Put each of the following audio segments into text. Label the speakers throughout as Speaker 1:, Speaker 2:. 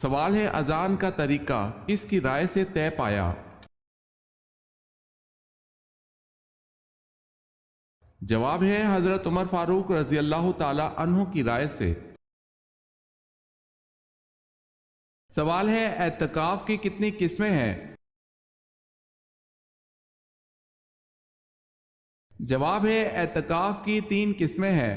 Speaker 1: سوال ہے اذان کا طریقہ کس کی رائے سے طے پایا؟ جواب ہے حضرت عمر فاروق رضی اللہ تعالی عنہ کی رائے سے۔ سوال ہے اعتکاف کی کتنی قسمیں ہیں؟ جواب ہے اعتکاف کی 3 قسمیں ہیں۔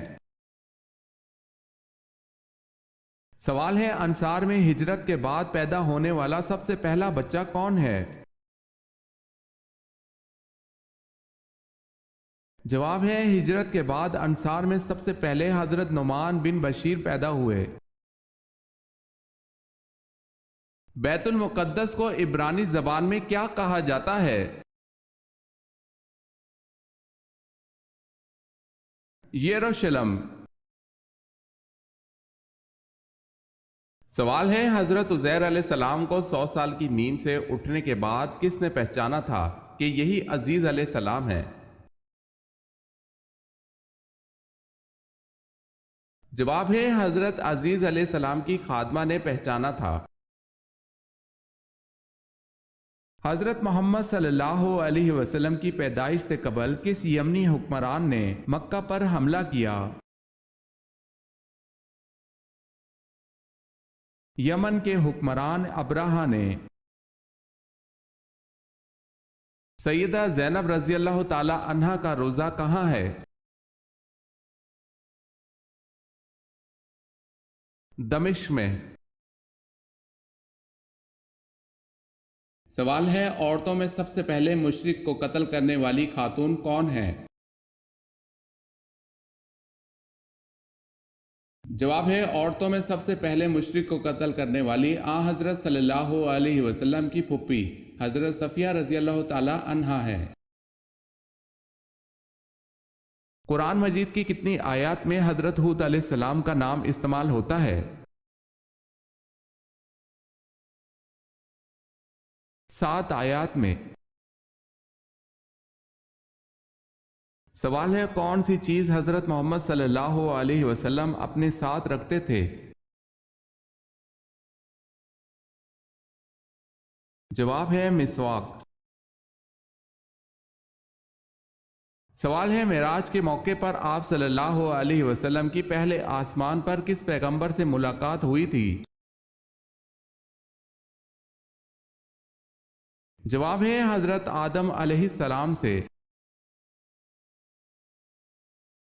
Speaker 1: سوال ہے انصار میں ہجرت کے بعد پیدا ہونے والا سب سے پہلا بچہ کون ہے؟ جواب ہے ہجرت کے بعد انصار میں سب سے پہلے حضرت نعمان بن بشیر پیدا ہوئے۔ بیت المقدس کو عبرانی زبان میں کیا کہا جاتا ہے؟ یروشلم۔ سوال ہے حضرت عزیر علیہ السلام کو 100 سال کی نیند سے اٹھنے کے بعد کس نے پہچانا تھا کہ یہی عزیز علیہ السلام ہے؟ جواب ہے حضرت عزیز علیہ السلام کی خادمہ نے پہچانا تھا۔ حضرت محمد صلی اللہ علیہ وسلم کی پیدائش سے قبل کس یمنی حکمران نے مکہ پر حملہ کیا؟ یمن کے حکمران ابرہہ نے۔ سیدہ زینب رضی اللہ تعالی عنہا کا روضہ کہاں ہے؟ دمشق میں۔ سوال ہے عورتوں میں سب سے پہلے مشرک کو قتل کرنے والی خاتون کون ہے؟ جواب ہے عورتوں میں سب سے پہلے مشرک کو قتل کرنے والی حضرت صلی اللہ علیہ وسلم کی پھپھی حضرت صفیہ رضی اللہ تعالی عنہا ہے۔ قرآن مجید کی کتنی آیات میں حضرت ہود علیہ السلام کا نام استعمال ہوتا ہے؟ 7 آیات میں۔ سوال ہے کون سی چیز حضرت محمد صلی اللہ علیہ وسلم اپنے ساتھ رکھتے تھے؟ جواب ہے مسواک۔ سوال ہے معراج کے موقع پر آپ صلی اللہ علیہ وسلم کی پہلے آسمان پر کس پیغمبر سے ملاقات ہوئی تھی؟ جواب ہے حضرت آدم علیہ السلام سے۔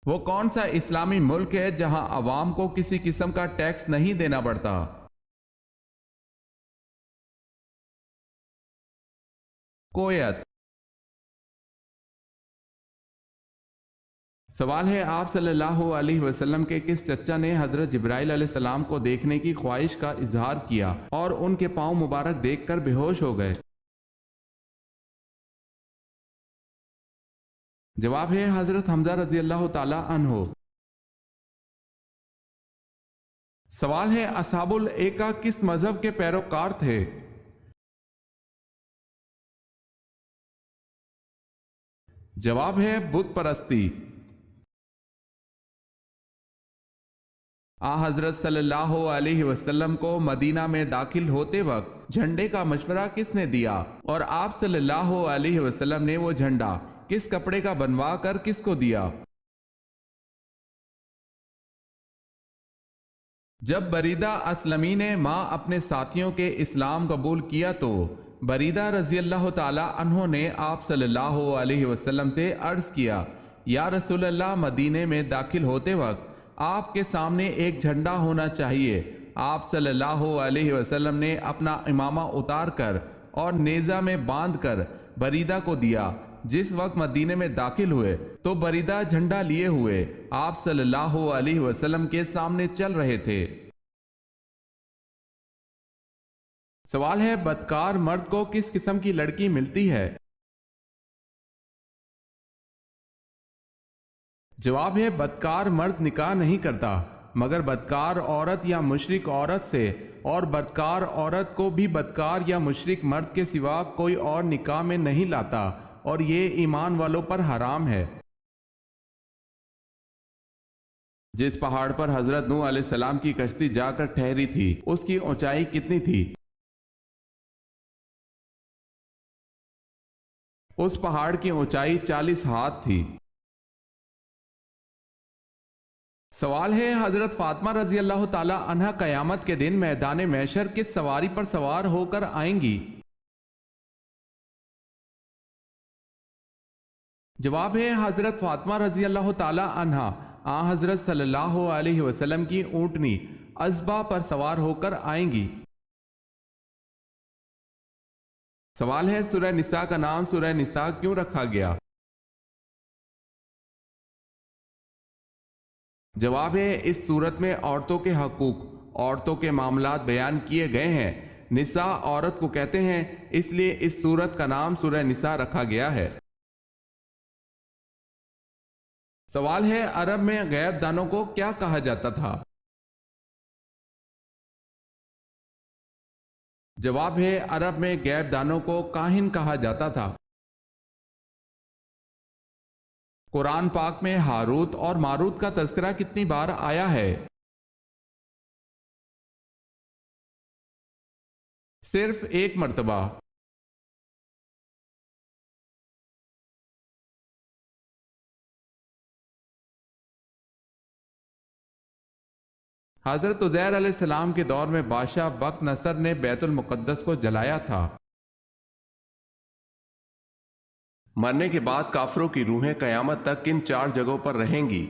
Speaker 1: وہ کون سا اسلامی ملک ہے جہاں عوام کو کسی قسم کا ٹیکس نہیں دینا پڑتا؟ کویت۔ سوال ہے آپ صلی اللہ علیہ وسلم کے کس چچا نے حضرت جبرائیل علیہ السلام کو دیکھنے کی خواہش کا اظہار کیا اور ان کے پاؤں مبارک دیکھ کر بے ہوش ہو گئے؟ جواب ہے حضرت حمزہ رضی اللہ تعالی عنہ۔ سوال ہے اصحاب الایکا کس مذہب کے پیروکار تھے؟ جواب ہے بت پرستی۔ حضرت صلی اللہ علیہ وسلم کو مدینہ میں داخل ہوتے وقت جھنڈے کا مشورہ کس نے دیا اور آپ صلی اللہ علیہ وسلم نے وہ جھنڈا کس کپڑے کا بنوا کر کس کو دیا؟ جب بریدہ اسلمی نے اپنے ساتھیوں کے اسلام قبول کیا تو بریدہ رضی اللہ تعالی عنہ نے آپ صلی اللہ علیہ وسلم سے عرض کیا یا رسول اللہ مدینے میں داخل ہوتے وقت آپ کے سامنے ایک جھنڈا ہونا چاہیے۔ آپ صلی اللہ علیہ وسلم نے اپنا امامہ اتار کر اور نیزہ میں باندھ کر بریدہ کو دیا۔ جس وقت مدینے میں داخل ہوئے تو بریدہ جھنڈا لیے ہوئے آپ صلی اللہ علیہ وسلم کے سامنے چل رہے تھے۔ سوال ہے بدکار مرد کو کس قسم کی لڑکی ملتی ہے؟ جواب ہے بدکار مرد نکاح نہیں کرتا مگر بدکار عورت یا مشرک عورت سے، اور بدکار عورت کو بھی بدکار یا مشرک مرد کے سوا کوئی اور نکاح میں نہیں لاتا، اور یہ ایمان والوں پر حرام ہے۔ جس پہاڑ پر حضرت نوح علیہ السلام کی کشتی جا کر ٹھہری تھی اس کی اونچائی کتنی تھی؟ اس پہاڑ کی اونچائی 40 ہاتھ تھی۔ سوال ہے حضرت فاطمہ رضی اللہ تعالی عنہا قیامت کے دن میدان محشر کس سواری پر سوار ہو کر آئیں گی؟ جواب ہے حضرت فاطمہ رضی اللہ تعالی عنہا حضرت صلی اللہ علیہ وسلم کی اونٹنی ازبا پر سوار ہو کر آئیں گی۔ سوال ہے سورہ نساء کا نام سورہ نساء کیوں رکھا گیا؟ جواب ہے اس صورت میں عورتوں کے حقوق، عورتوں کے معاملات بیان کیے گئے ہیں۔ نساء عورت کو کہتے ہیں، اس لیے اس صورت کا نام سورہ نساء رکھا گیا ہے۔ سوال ہے عرب میں غیب دانوں کو کیا کہا جاتا تھا؟ جواب ہے عرب میں غیب دانوں کو کاہن کہا جاتا تھا۔ قرآن پاک میں ہاروت اور ماروت کا تذکرہ کتنی بار آیا ہے؟ صرف ایک مرتبہ۔ حضرت عزیر علیہ السلام کے دور میں بادشاہ بخت نصر نے بیت المقدس کو جلایا تھا۔ مرنے کے بعد کافروں کی روحیں قیامت تک کن 4 جگہوں پر رہیں گی؟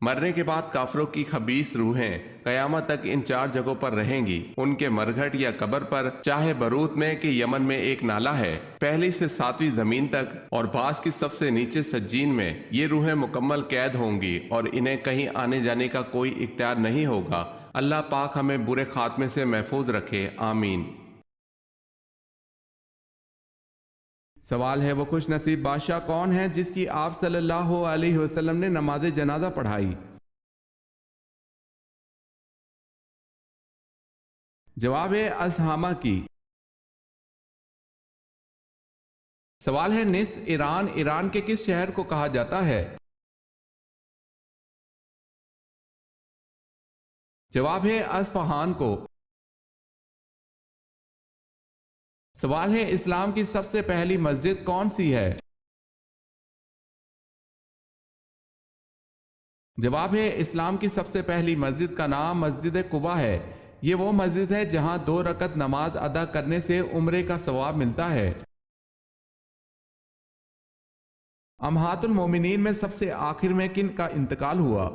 Speaker 1: مرنے کے بعد کافروں کی خبیث روحیں قیامت تک ان 4 جگہوں پر رہیں گی، ان کے مرگھٹ یا قبر پر، چاہے بروت میں کہ یمن میں ایک نالہ ہے، پہلی سے 7ویں زمین تک، اور بعض کی سب سے نیچے سجین میں۔ یہ روحیں مکمل قید ہوں گی اور انہیں کہیں آنے جانے کا کوئی اختیار نہیں ہوگا۔ اللہ پاک ہمیں برے خاتمے سے محفوظ رکھے، آمین۔ سوال ہے وہ خوش نصیب بادشاہ کون ہے جس کی آپ صلی اللہ علیہ وسلم نے نماز جنازہ پڑھائی؟ جواب ہے اسہامہ کی۔ سوال ہے نصف ایران، ایران کے کس شہر کو کہا جاتا ہے؟ جواب ہے اصفہان کو۔ سوال ہے اسلام کی سب سے پہلی مسجد کون سی ہے؟ جواب ہے اسلام کی سب سے پہلی مسجد کا نام مسجد قباء ہے۔ یہ وہ مسجد ہے جہاں 2 رکعت نماز ادا کرنے سے عمرے کا ثواب ملتا ہے۔ امہات المومنین میں سب سے آخر میں کن کا انتقال ہوا؟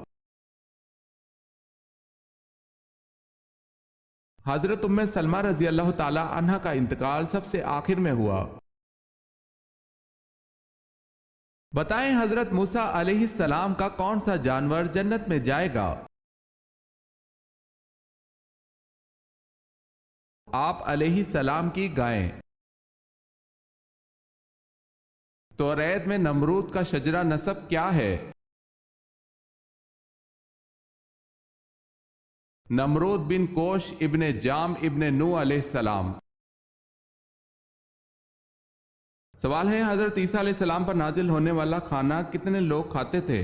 Speaker 1: حضرت ام سلمہ رضی اللہ تعالی عنہ کا انتقال سب سے آخر میں ہوا۔ بتائیں حضرت موسیٰ علیہ السلام کا کون سا جانور جنت میں جائے گا؟ آپ علیہ السلام کی گائیں۔ توریت میں نمرود کا شجرہ نسب کیا ہے؟ نمرود بن کوش ابن جام ابن نوح علیہ السلام۔ سوال ہے حضرت عیسیٰ علیہ السلام پر نازل ہونے والا کھانا کتنے لوگ کھاتے تھے؟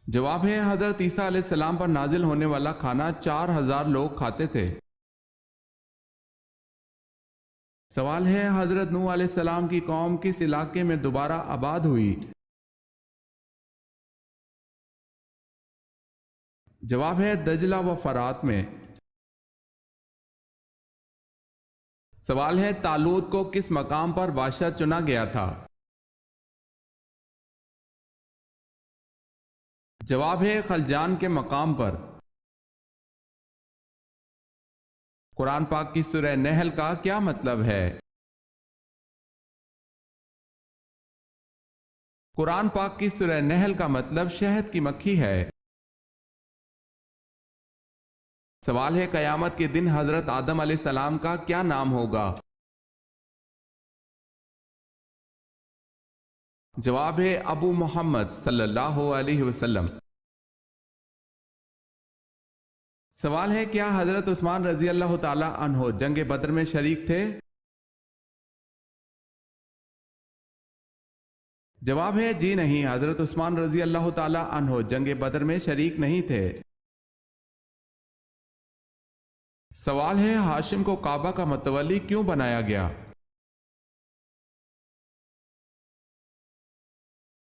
Speaker 1: جواب ہے حضرت عیسیٰ علیہ السلام پر نازل ہونے والا کھانا 4000 لوگ کھاتے تھے۔ سوال ہے حضرت نوح علیہ السلام کی قوم کس علاقے میں دوبارہ آباد ہوئی؟ جواب ہے دجلہ و فرات میں۔ سوال ہے طالوت کو کس مقام پر بادشاہ چنا گیا تھا؟ جواب ہے خلجان کے مقام پر۔ قرآن پاک کی سورہ نحل کا کیا مطلب ہے؟ قرآن پاک کی سورہ نحل کا مطلب شہد کی مکھی ہے۔ سوال ہے قیامت کے دن حضرت آدم علیہ السلام کا کیا نام ہوگا؟ جواب ہے ابو محمد صلی اللہ علیہ وسلم۔ سوال ہے کیا حضرت عثمان رضی اللہ تعالی عنہ جنگ بدر میں شریک تھے؟ جواب ہے جی نہیں، حضرت عثمان رضی اللہ تعالی عنہ جنگ بدر میں شریک نہیں تھے۔ سوال ہے ہاشم کو کعبہ کا متولی کیوں بنایا گیا؟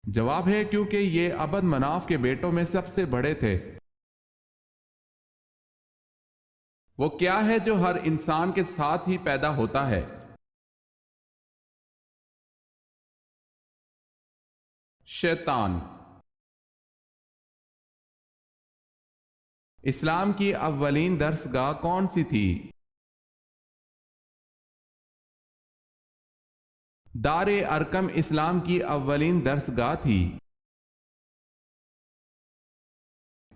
Speaker 1: جواب ہے کیونکہ یہ عبد مناف کے بیٹوں میں سب سے بڑے تھے۔ وہ کیا ہے جو ہر انسان کے ساتھ ہی پیدا ہوتا ہے؟ شیطان۔ اسلام کی اولین درس گاہ کون سی تھی؟ دار ارقم اسلام کی اولین درس گاہ تھی۔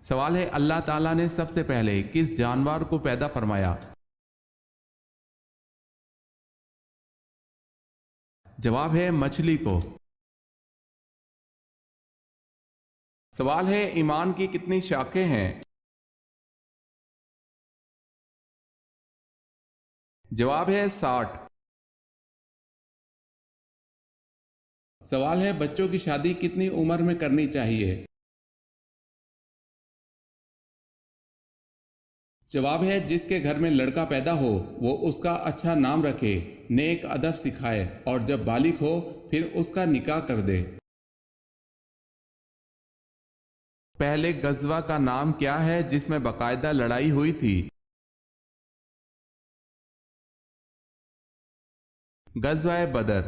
Speaker 1: سوال ہے اللہ تعالیٰ نے سب سے پہلے کس جانور کو پیدا فرمایا؟ جواب ہے مچھلی کو۔ سوال ہے ایمان کی کتنی شاخیں ہیں؟ جواب ہے 60۔ سوال ہے بچوں کی شادی کتنی عمر میں کرنی چاہیے؟ جواب ہے جس کے گھر میں لڑکا پیدا ہو وہ اس کا اچھا نام رکھے، نیک ادب سکھائے اور جب بالغ ہو پھر اس کا نکاح کر دے۔ پہلے غزوہ کا نام کیا ہے جس میں باقاعدہ لڑائی ہوئی تھی؟ غزوہ بدر۔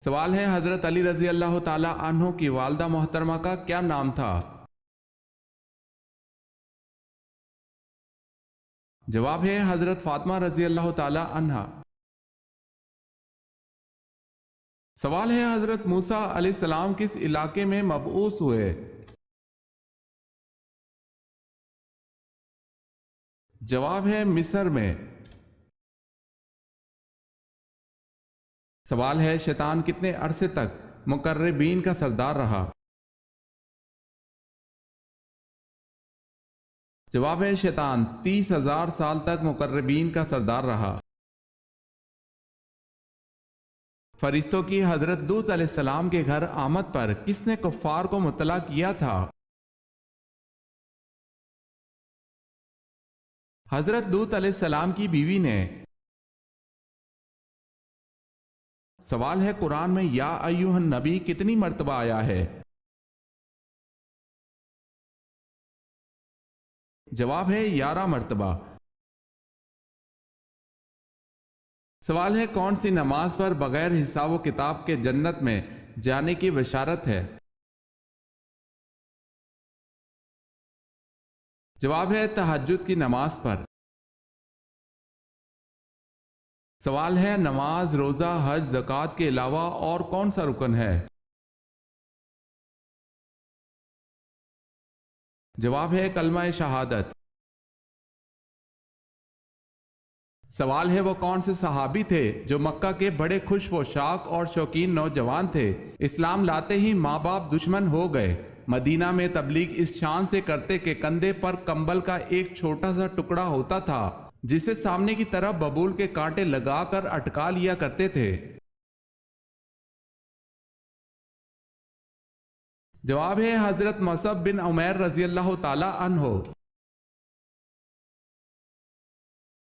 Speaker 1: سوال ہے حضرت علی رضی اللہ تعالی عنہ کی والدہ محترمہ کا کیا نام تھا؟ جواب ہے حضرت فاطمہ رضی اللہ تعالی عنہا۔ سوال ہے حضرت موسیٰ علیہ السلام کس علاقے میں مبعوث ہوئے؟ جواب ہے مصر میں۔ سوال ہے شیطان کتنے عرصے تک مقربین کا سردار رہا؟ جواب ہے شیطان 30,000 سال تک مقربین کا سردار رہا۔ فرشتوں کی حضرت لوط علیہ السلام کے گھر آمد پر کس نے کفار کو مطلع کیا تھا؟ حضرت لوط علیہ السلام کی بیوی نے۔ سوال ہے قرآن میں یا ایھا النبی کتنی مرتبہ آیا ہے؟ جواب ہے 11 مرتبہ۔ سوال ہے کون سی نماز پر بغیر حساب و کتاب کے جنت میں جانے کی بشارت ہے؟ جواب ہے تہجد کی نماز پر۔ سوال ہے نماز، روزہ، حج، زکوٰۃ کے علاوہ اور کون سا رکن ہے؟ جواب ہے کلمہ شہادت۔ سوال ہے وہ کون سے صحابی تھے جو مکہ کے بڑے خوش پوشاک اور شوقین نوجوان تھے، اسلام لاتے ہی ماں باپ دشمن ہو گئے، مدینہ میں تبلیغ اس شان سے کرتے کہ کندھے پر کمبل کا ایک چھوٹا سا ٹکڑا ہوتا تھا جسے سامنے کی طرف ببول کے کانٹے لگا کر اٹکا لیا کرتے تھے؟ جواب ہے حضرت مصعب بن عمیر رضی اللہ تعالی عنہ۔